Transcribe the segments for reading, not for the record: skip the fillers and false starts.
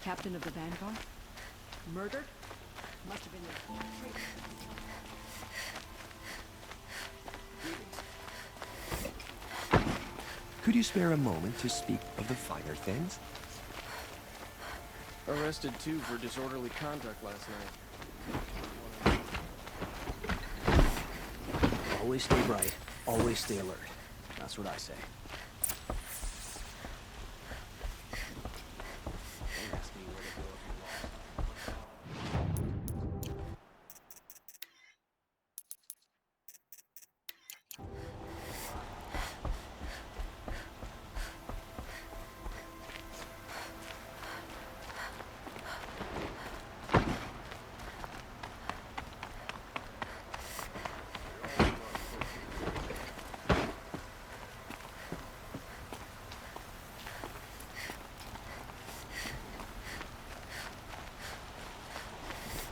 captain of the Vanguard? Murdered? Must have been their Could you spare a moment to speak of the finer things? Arrested too for disorderly conduct last night. Always stay bright, always stay alert. That's what I say. Don't ask me where to go if you're lost.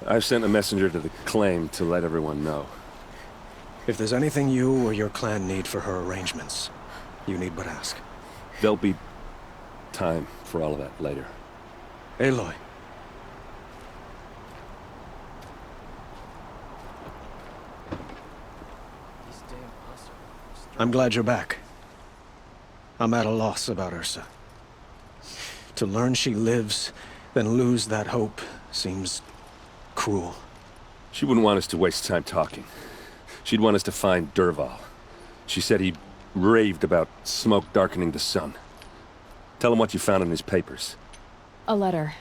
I've sent a messenger to the claim to let everyone know. If there's anything you or your clan need for her arrangements, you need but ask. There'll be time for all of that later. Aloy. These damn Hussar. I'm glad you're back. I'm at a loss about Ursa. To learn she lives, then lose that hope, seems cruel. She wouldn't want us to waste time talking. She'd want us to find Dervahla. She said he raved about smoke darkening the sun. Tell him what you found in his papers. A letter.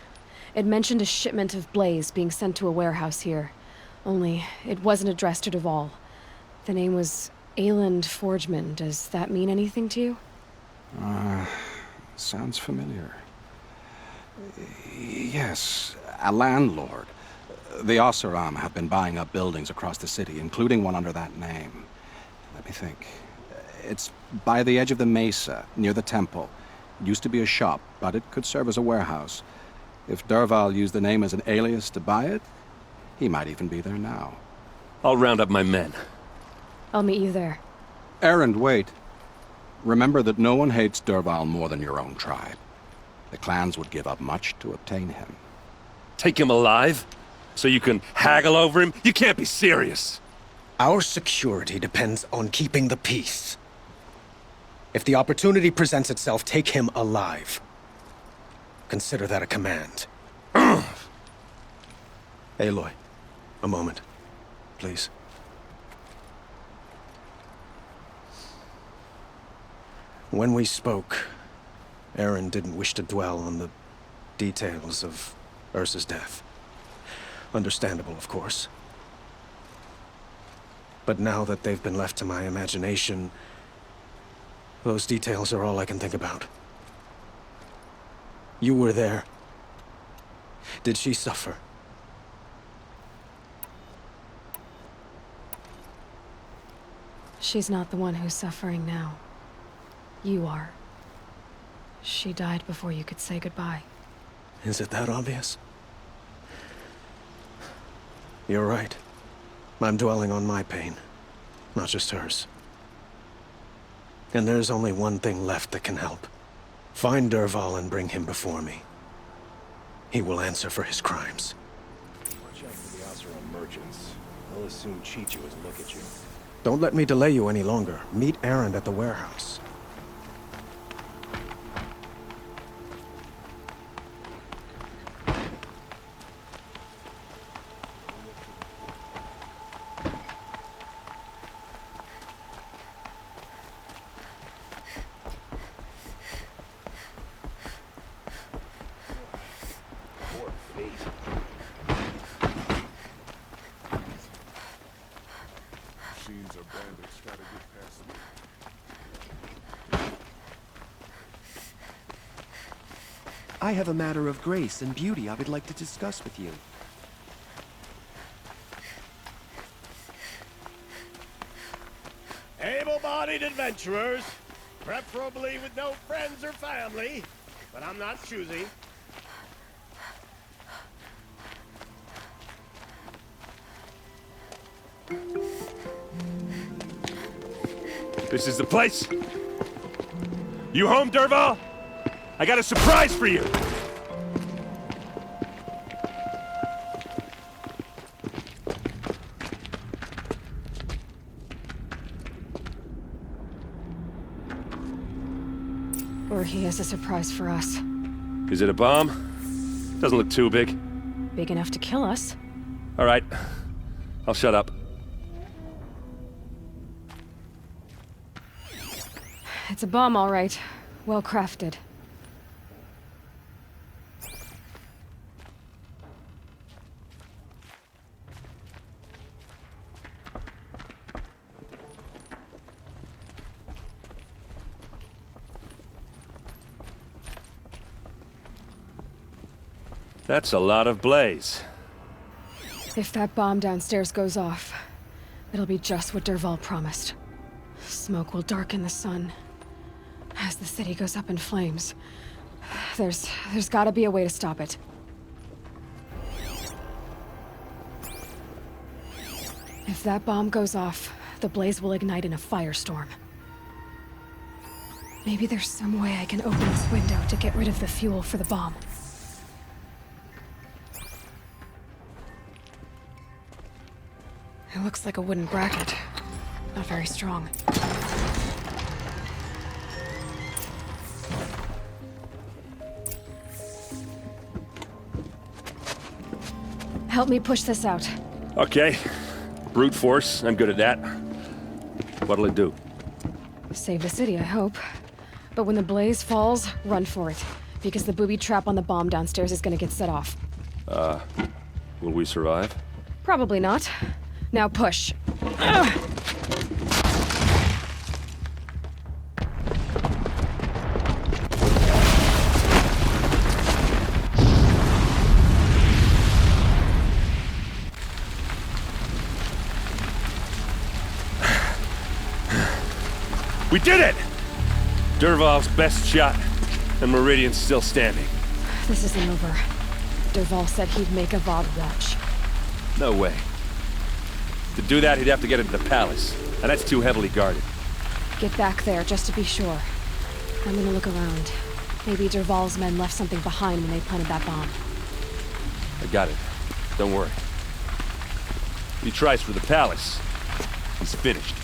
It mentioned a shipment of blaze being sent to a warehouse here. Only, it wasn't addressed to Dervahla. The name was Ayland Forgeman. Does that mean anything to you? Sounds familiar. Yes, a landlord. The Oseram have been buying up buildings across the city, including one under that name. Let me think. It's by the edge of the mesa, near the temple. It used to be a shop, but it could serve as a warehouse. If Dervahla used the name as an alias to buy it, he might even be there now. I'll round up my men. I'll meet you there. Erend, wait. Remember that no one hates Dervahla more than your own tribe. The clans would give up much to obtain him. Take him alive? So you can haggle over him? You can't be serious! Our security depends on keeping the peace. If the opportunity presents itself, take him alive. Consider that a command. Aloy, a moment, please. When we spoke, Erend didn't wish to dwell on the details of Ursa's death. Understandable, of course. But now that they've been left to my imagination, those details are all I can think about. You were there. Did she suffer? She's not the one who's suffering now. You are. She died before you could say goodbye. Is it that obvious? You're right. I'm dwelling on my pain, not just hers. And there's only one thing left that can help. Find Dervahla and bring him before me. He will answer for his crimes. Watch out for the Oseram merchants. They'll as soon cheat you as look at you. Don't let me delay you any longer. Meet Erend at the warehouse. I have a matter of grace and beauty I would like to discuss with you. Able-bodied adventurers, preferably with no friends or family, but I'm not choosy. This is the place? You home, Dervahla? I got a surprise for you! he has a surprise for us. Is it a bomb? Doesn't look too big. Big enough to kill us. All right. I'll shut up. It's a bomb, all right. Well crafted. That's a lot of blaze. If that bomb downstairs goes off, it'll be just what Dervahl promised. Smoke will darken the sun. As the city goes up in flames, there's gotta be a way to stop it. If that bomb goes off, the blaze will ignite in a firestorm. Maybe there's some way I can open this window to get rid of the fuel for the bomb. It looks like a wooden bracket. Not very strong. Help me push this out. Okay. Brute force, I'm good at that. What'll it do? Save the city, I hope. But when the blaze falls, run for it. Because the booby trap on the bomb downstairs is gonna get set off. Will we survive? Probably not. Now push. Ugh. We did it! Dervahl's best shot, and Meridian's still standing. This isn't over. Dervahl said he'd make Avad watch. No way. To do that, he'd have to get into the palace, and that's too heavily guarded. Get back there, just to be sure. I'm gonna look around. Maybe Dervahl's men left something behind when they planted that bomb. I got it. Don't worry. If he tries for the palace, he's finished.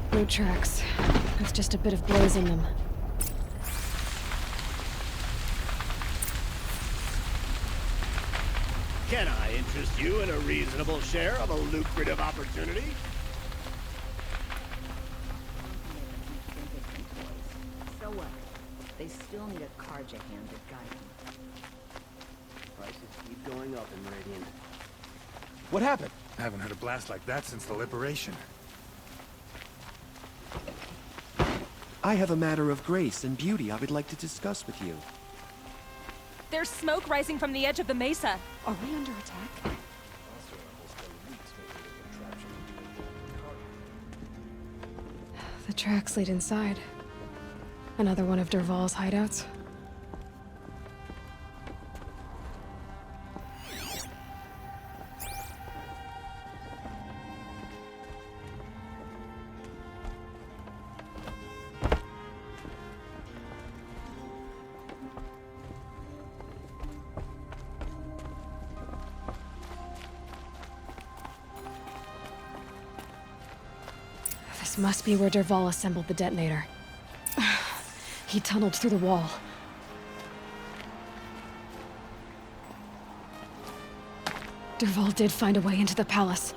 Boot tracks. There's just a bit of blaze in them. Can I interest you in a reasonable share of a lucrative opportunity? So what? They still need a Karja hand to guide them. Prices keep going up in Meridian. What happened? I haven't had a blast like that since the liberation. I have a matter of grace and beauty I would like to discuss with you. There's smoke rising from the edge of the mesa. Are we under attack? The tracks lead inside. Another one of Dervahl's hideouts. This must be where Dervahl assembled the detonator. He tunneled through the wall. Dervahl did find a way into the palace.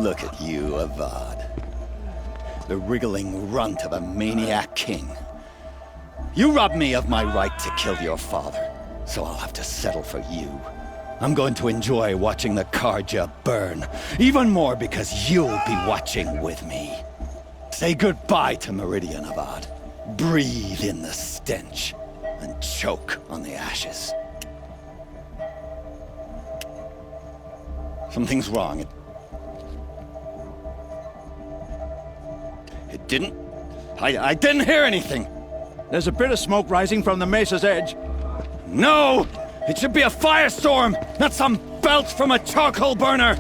Look at you, Avad. The wriggling runt of a maniac king. You robbed me of my right to kill your father, so I'll have to settle for you. I'm going to enjoy watching the Karja burn, even more because you'll be watching with me. Say goodbye to Meridian, Avad. Breathe in the stench, and choke on the ashes. Something's wrong. It didn't... I didn't hear anything. There's a bit of smoke rising from the mesa's edge. No! It should be a firestorm, not some belch from a charcoal burner!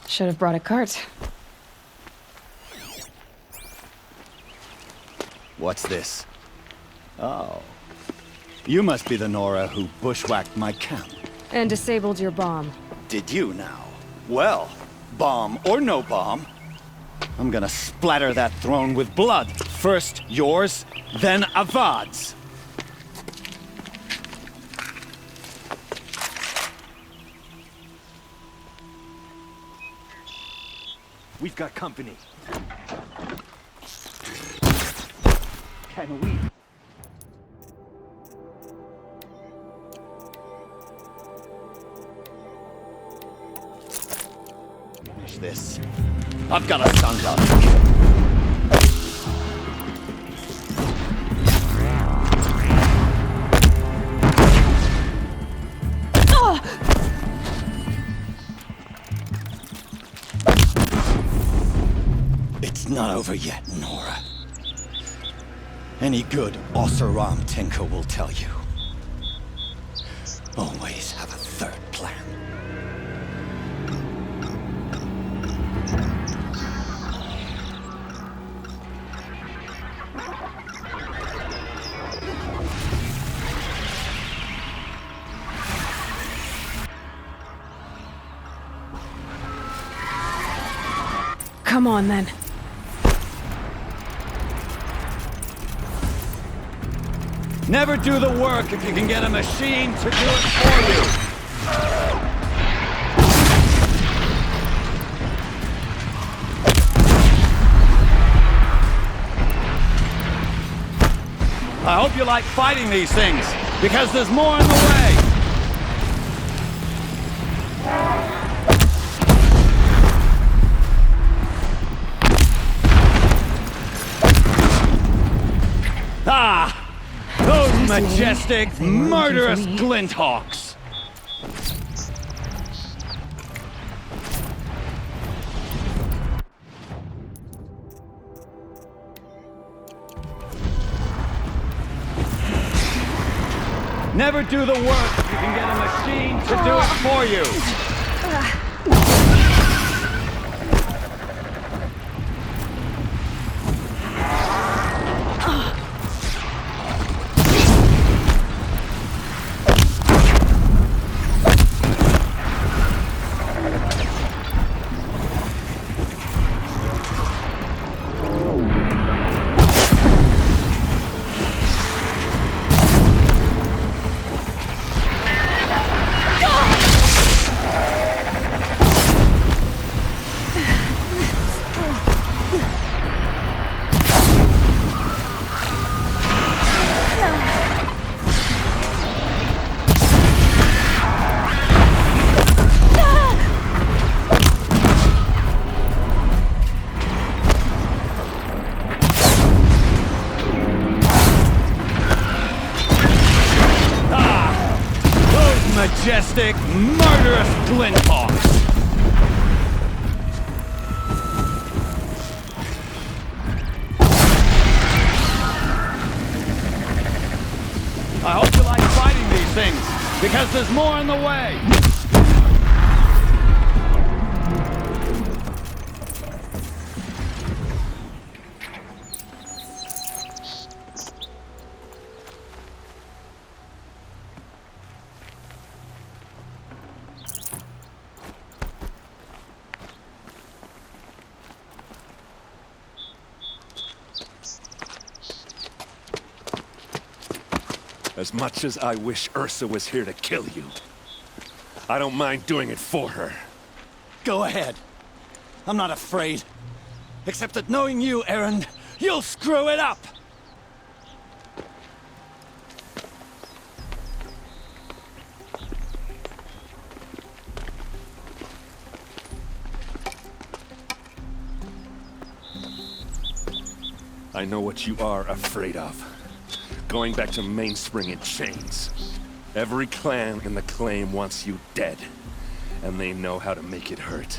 Should have brought a cart. What's this? Oh. You must be the Nora who bushwhacked my camp. And disabled your bomb. Did you now? Well, bomb or no bomb, I'm gonna splatter that throne with blood. First yours, then Avad's. We've got company. Can we? Finish this. I've got a son to It's not over yet, Nora. Any good Oseram tinker will tell you. Always have a third plan. Come on, then. Never do the work if you can get a machine to do it for you! I hope you like fighting these things, because there's more in the way! Ah! Those majestic, murderous glinthawks! Never do the work if you can get a machine to do it for you! Majestic, murderous glinthawks! I hope you like fighting these things, because there's more in the way! As much as I wish Ursa was here to kill you, I don't mind doing it for her. Go ahead. I'm not afraid. Except that knowing you, Erend, you'll screw it up! I know what you are afraid of. Going back to Mainspring in chains. Every clan in the claim wants you dead. And they know how to make it hurt.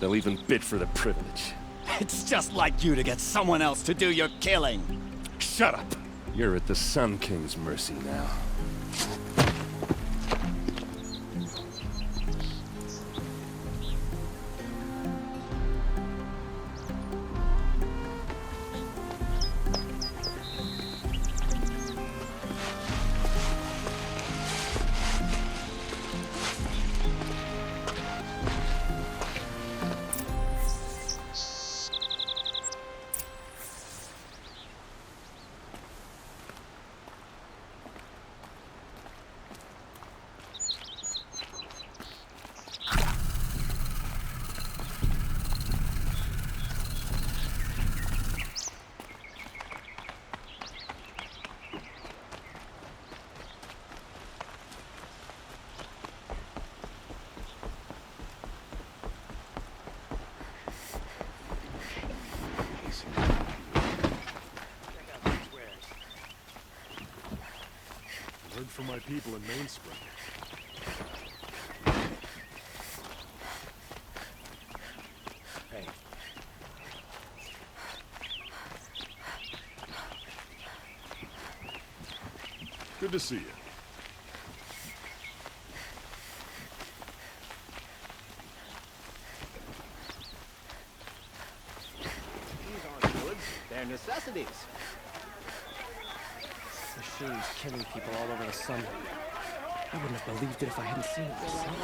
They'll even bid for the privilege. It's just like you to get someone else to do your killing. Shut up! You're at the Sun King's mercy now. Heard from my people in Mainspring. Hey. Good to see you. These aren't goods, they're necessities. Machines killing people all over the sun. I wouldn't have believed it if I hadn't seen it myself.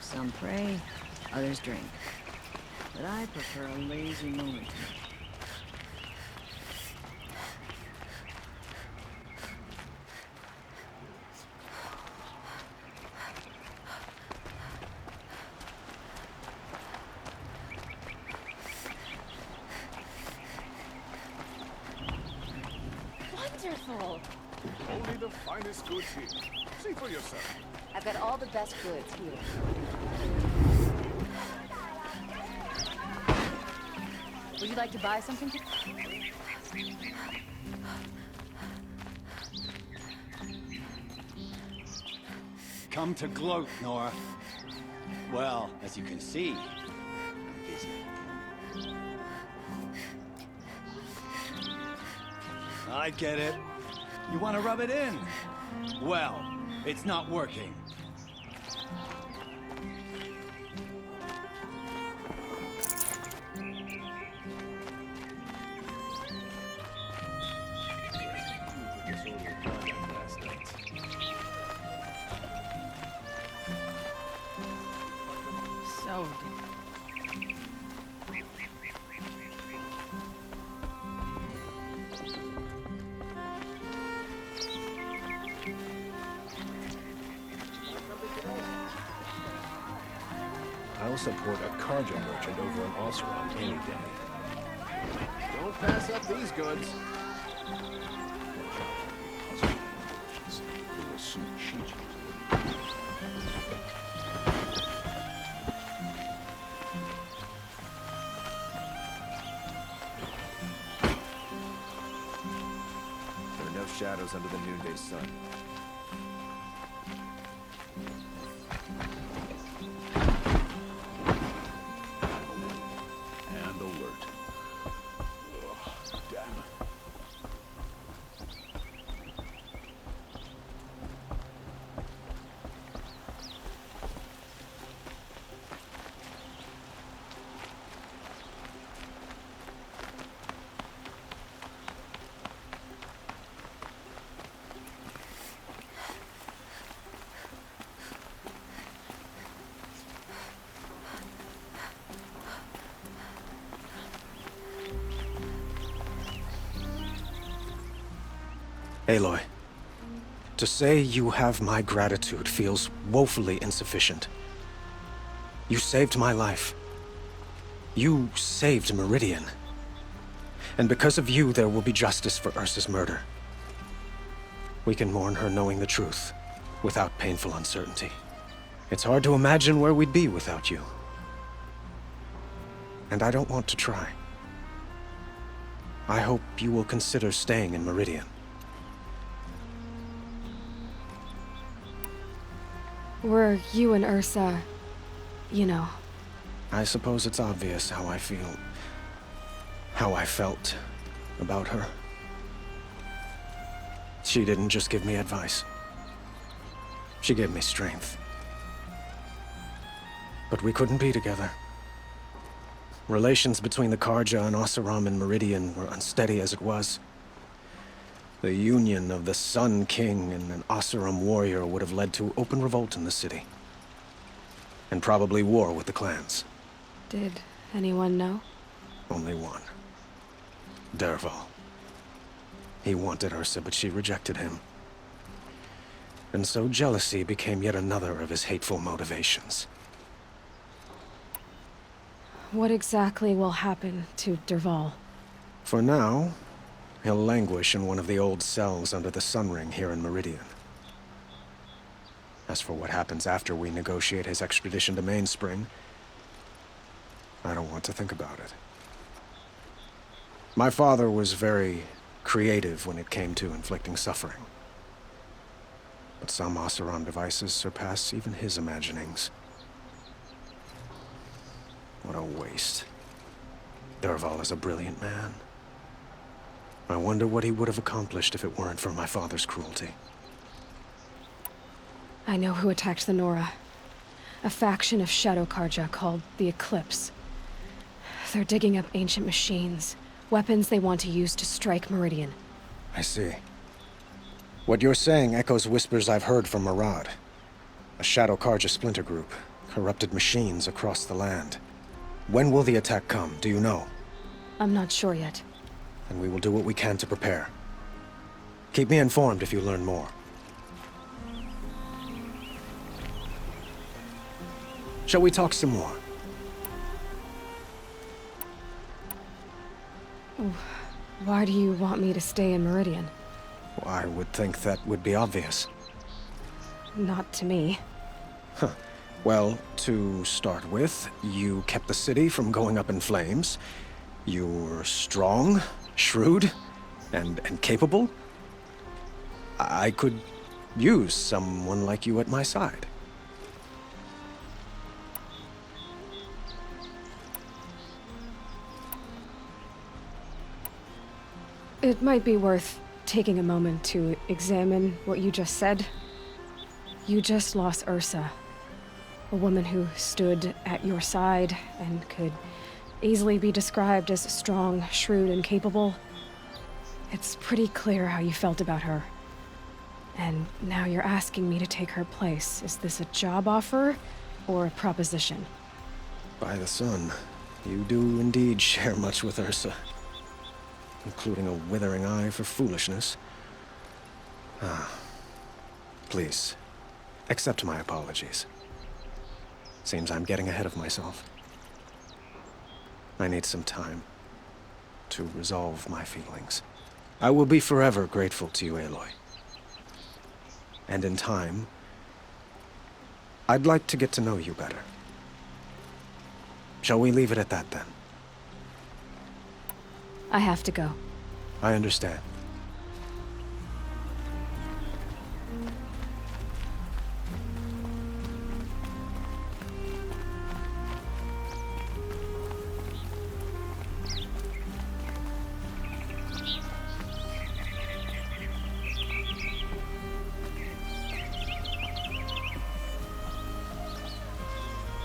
Some pray, others drink. But I prefer a lazy moment. Wonderful! Only the finest goods here. See for yourself. I've got all the best goods here. Would you like to buy something? Come to gloat, Nora. Well, as you can see, I'm busy. I get it. You want to rub it in? Well, it's not working. So I'll support a cargo merchant over in Oseram any day. Don't pass up these goods. Who will suit Chichi. There are no shadows under the noonday sun. And alert. Ugh, damn it. Aloy, to say you have my gratitude feels woefully insufficient. You saved my life. You saved Meridian. And because of you, there will be justice for Ursa's murder. We can mourn her knowing the truth, without painful uncertainty. It's hard to imagine where we'd be without you. And I don't want to try. I hope you will consider staying in Meridian. Were you and Ursa, you know? I suppose it's obvious how I feel. How I felt about her. She didn't just give me advice. She gave me strength. But we couldn't be together. Relations between the Karja and Oseram and Meridian were unsteady as it was. The union of the Sun King and an Oseram warrior would have led to open revolt in the city. And probably war with the clans. Did anyone know? Only one. Dervahla. He wanted Ursa, but she rejected him. And so jealousy became yet another of his hateful motivations. What exactly will happen to Dervahla? For now, he'll languish in one of the old cells under the Sun Ring here in Meridian. As for what happens after we negotiate his extradition to Mainspring, I don't want to think about it. My father was very creative when it came to inflicting suffering. But some Oseram devices surpass even his imaginings. What a waste. Dervahla is a brilliant man. I wonder what he would have accomplished if it weren't for my father's cruelty. I know who attacked the Nora. A faction of Shadow Karja called the Eclipse. They're digging up ancient machines, weapons they want to use to strike Meridian. I see. What you're saying echoes whispers I've heard from Murad. A Shadow Karja splinter group, corrupted machines across the land. When will the attack come, do you know? I'm not sure yet. And we will do what we can to prepare. Keep me informed if you learn more. Shall we talk some more? Why do you want me to stay in Meridian? Well, I would think that would be obvious. Not to me. Huh. Well, to start with, you kept the city from going up in flames. You were strong, shrewd, and capable. I could use someone like you at my side. It might be worth taking a moment to examine what you just said. You just lost Ursa. A woman who stood at your side and could easily be described as strong, shrewd, and capable. It's pretty clear how you felt about her. And now you're asking me to take her place. Is this a job offer or a proposition? By the sun, you do indeed share much with Ursa. Including a withering eye for foolishness. Please, accept my apologies. Seems I'm getting ahead of myself. I need some time to resolve my feelings. I will be forever grateful to you, Aloy. And in time, I'd like to get to know you better. Shall we leave it at that, then? I have to go. I understand.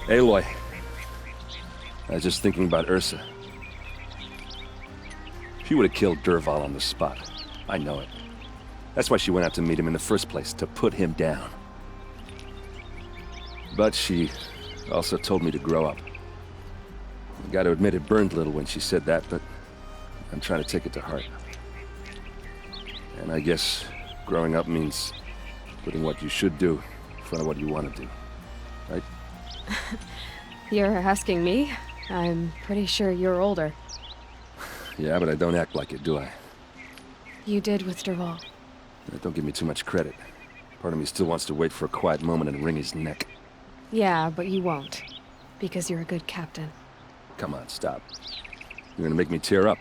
Aloy, I was just thinking about Ursa. She would have killed Dervahla on the spot. I know it. That's why she went out to meet him in the first place, to put him down. But she also told me to grow up. I gotta admit it burned a little when she said that, but I'm trying to take it to heart. And I guess growing up means putting what you should do in front of what you want to do. Right? You're asking me? I'm pretty sure you're older. Yeah, but I don't act like it, do I? You did with Dervahla. Don't give me too much credit. Part of me still wants to wait for a quiet moment and wring his neck. Yeah, but you won't. Because you're a good captain. Come on, stop. You're gonna make me tear up.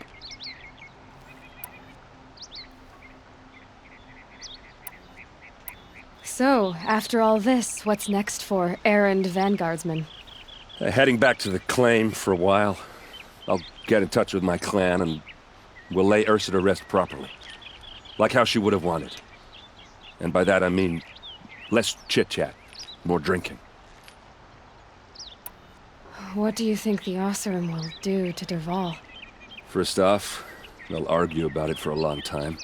So, after all this, what's next for Erend Vanguardsman? Heading back to the claim for a while. I'll get in touch with my clan and we'll lay Ursa to rest properly. Like how she would have wanted. And by that I mean less chit-chat, more drinking. What do you think the Oseram will do to Dervahla? First off, they'll argue about it for a long time.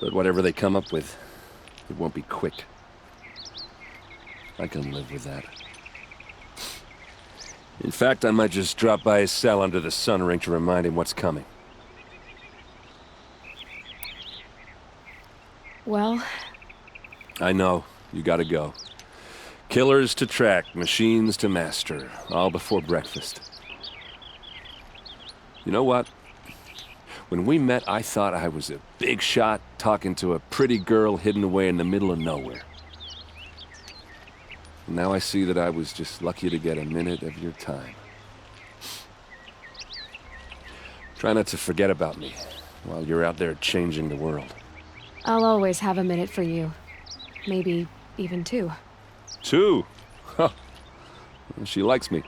But whatever they come up with, it won't be quick. I can live with that. In fact, I might just drop by his cell under the sun ring to remind him what's coming. Well... I know. You gotta go. Killers to track, machines to master, all before breakfast. You know what? When we met, I thought I was a big shot talking to a pretty girl hidden away in the middle of nowhere. Now I see that I was just lucky to get a minute of your time. Try not to forget about me while you're out there changing the world. I'll always have a minute for you. Maybe even two. 2? Huh. She likes me.